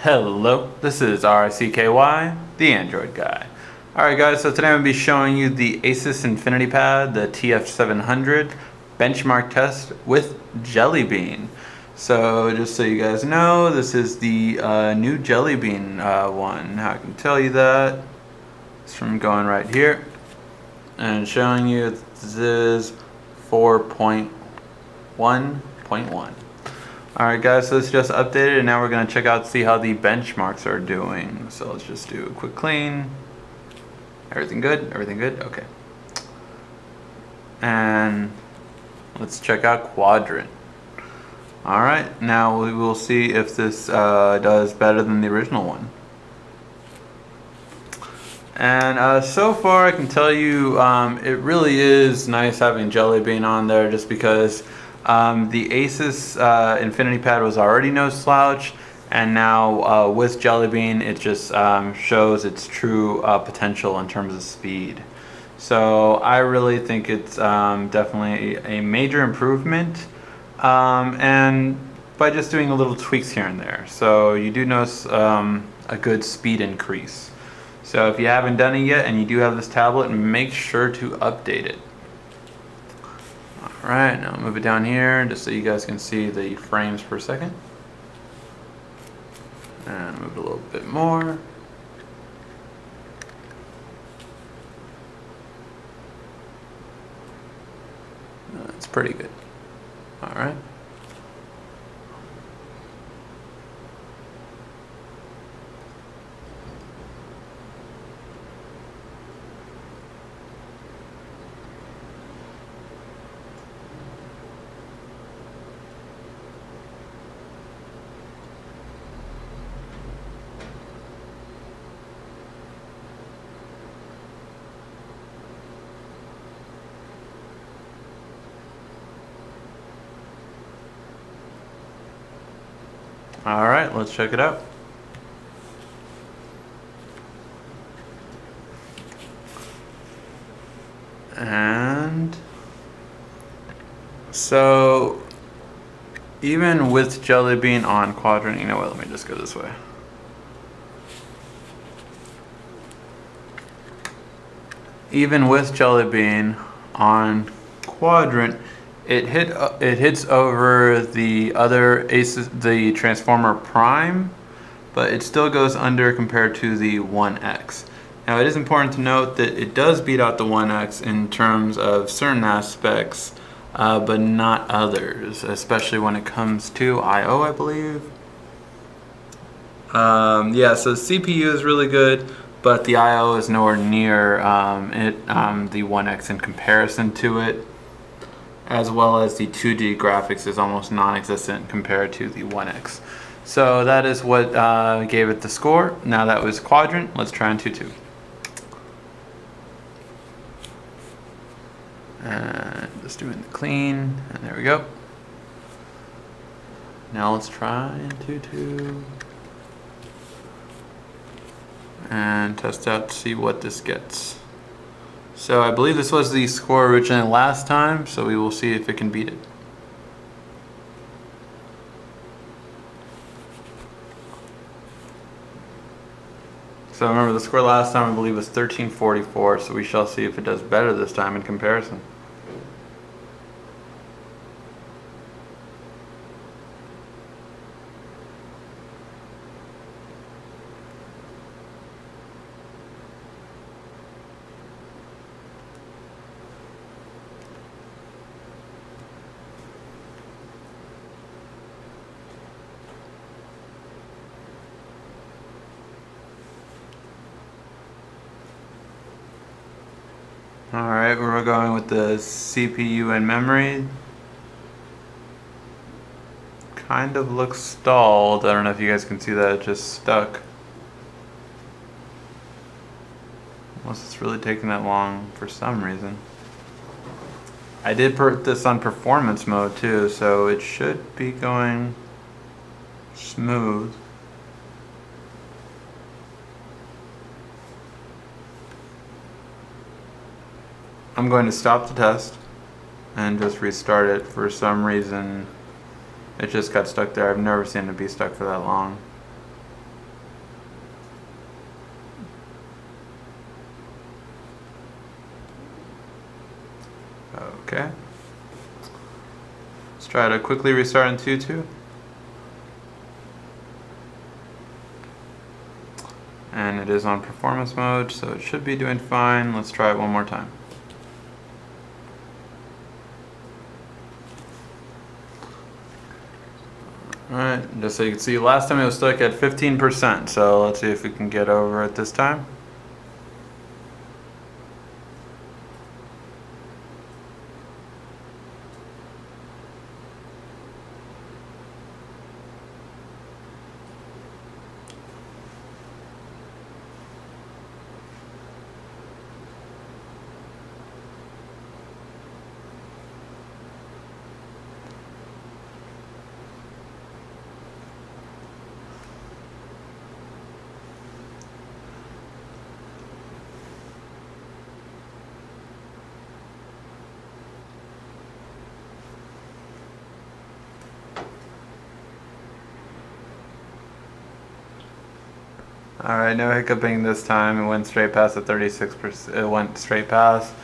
Hello, this is RICKY, the Android guy. Alright guys, so today I'm going to be showing you the Asus Infinity Pad, the TF700 benchmark test with Jelly Bean. So just so you guys know, this is the new Jelly Bean one. I can tell you that it's from going right here and showing you this is 4.1.1. Alright guys, so it's just updated and now we're going to check out see how the benchmarks are doing. So let's just do a quick clean. Everything good? Everything good? Okay. And let's check out Quadrant. Alright, now we will see if this does better than the original one. And so far I can tell you it really is nice having Jelly Bean on there just because the Asus Infinity Pad was already no slouch, and now with Jelly Bean it just shows its true potential in terms of speed. So I really think it's definitely a major improvement, and by just doing a little tweaks here and there. So you do notice a good speed increase. So if you haven't done it yet and you do have this tablet, make sure to update it. Alright, now move it down here just so you guys can see the frames per second. And move it a little bit more. That's pretty good. Alright. Alright, let's check it out. And so even with Jelly Bean on Quadrant, you know what, let me just go this way. Even with Jelly Bean on Quadrant, it hits over the other Asus, the Transformer Prime, but it still goes under compared to the 1X. Now it is important to note that it does beat out the 1X in terms of certain aspects, but not others, especially when it comes to I/O, I believe. Yeah, so CPU is really good, but the I/O is nowhere near the 1X in comparison to it, as well as the 2D graphics is almost non-existent compared to the 1X. So that is what gave it the score. Now that was Quadrant. Let's try on 2.2. And just doing the clean, and there we go. Now let's try in 2.2 and test out to see what this gets. So I believe this was the score originally last time, so we will see if it can beat it. So remember, the score last time I believe was 1344, so we shall see if it does better this time in comparison. Alright, we're going with the CPU and memory. Kind of looks stalled. I don't know if you guys can see that, it just stuck. Unless it's really taking that long for some reason. I did put this on performance mode too, so it should be going smooth. I'm going to stop the test and just restart it. For some reason it just got stuck there. I've never seen it be stuck for that long. try to quickly restart in 2.2. And it is on performance mode, so it should be doing fine. Let's try it one more time. Alright, just so you can see, last time it was stuck at 15%, so let's see if we can get over it this time. Alright, no hiccuping this time. It went straight past the 36%. It went straight past.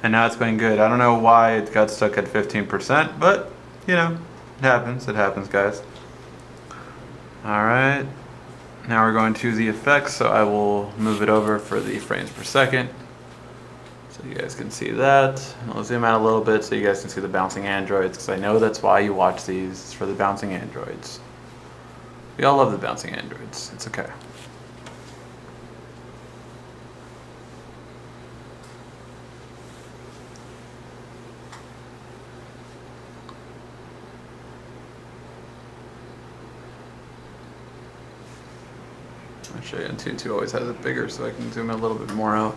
And now it's going good. I don't know why it got stuck at 15%, but, you know, it happens. It happens, guys. Alright. Now we're going to the effects, so I will move it over for the frames per second. So you guys can see that. And I'll zoom out a little bit so you guys can see the bouncing androids, because I know that's why you watch these. It's for the bouncing androids. We all love the bouncing androids. It's okay. I'll show you in 2.2 always has it bigger so I can zoom it a little bit more out.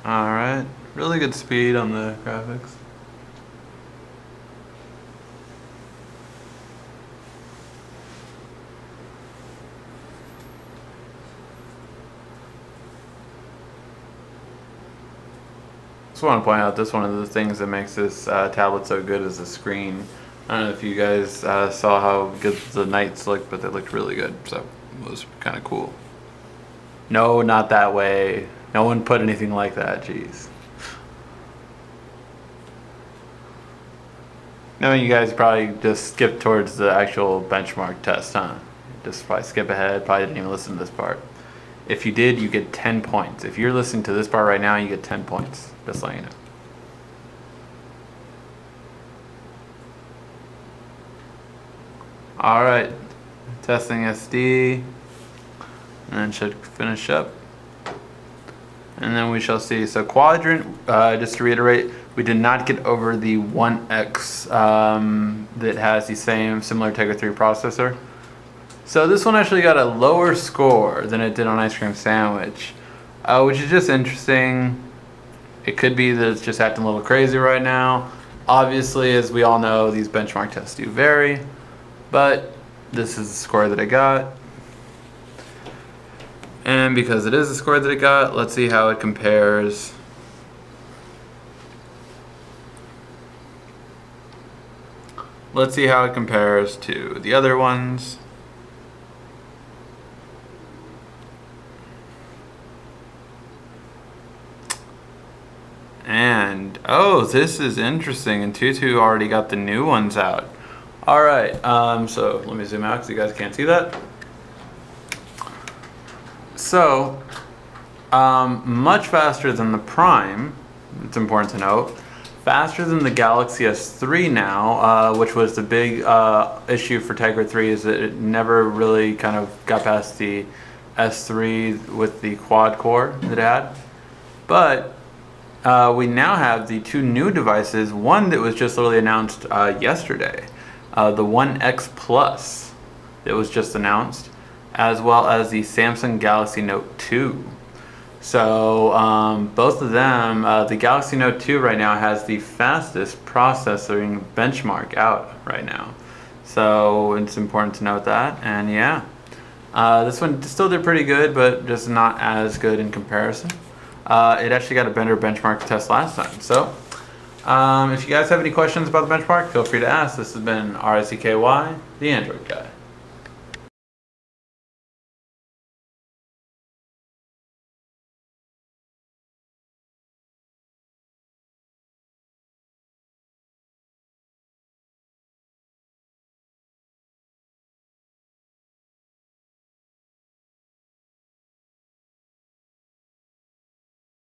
Alright, really good speed on the graphics. Just want to point out this one of the things that makes this tablet so good is the screen. I don't know if you guys saw how good the knights looked, but they looked really good, so it was kind of cool. No, not that way. No one put anything like that, jeez. No, you guys probably just skipped towards the actual benchmark test, huh? Just probably skip ahead, probably didn't even listen to this part. If you did, you get 10 points. If you're listening to this part right now, you get 10 points. Just letting you know. Alright, testing SD, and then should finish up. And then we shall see. So Quadrant, just to reiterate, we did not get over the 1X that has the similar Tegra 3 processor. So this one actually got a lower score than it did on Ice Cream Sandwich, which is just interesting. It could be that it's just acting a little crazy right now. Obviously, as we all know, these benchmark tests do vary, but this is the score that I got. And because it is the score that it got, let's see how it compares. Let's see how it compares to the other ones. And, oh, this is interesting. And 2.2 already got the new ones out. Alright, so let me zoom out so you guys can't see that. So, much faster than the Prime, it's important to note. Faster than the Galaxy S3 now, which was the big issue for Tegra 3, is that it never really kind of got past the S3 with the quad core that it had. But we now have the two new devices, one that was just literally announced yesterday, the 1X Plus that was just announced, as well as the Samsung Galaxy Note 2. So both of them, the Galaxy Note 2 right now has the fastest processing benchmark out right now. So it's important to note that, and yeah. This one still did pretty good, but just not as good in comparison. it actually got a better benchmark test last time. So if you guys have any questions about the benchmark, feel free to ask. This has been RICKY, the Android Guy.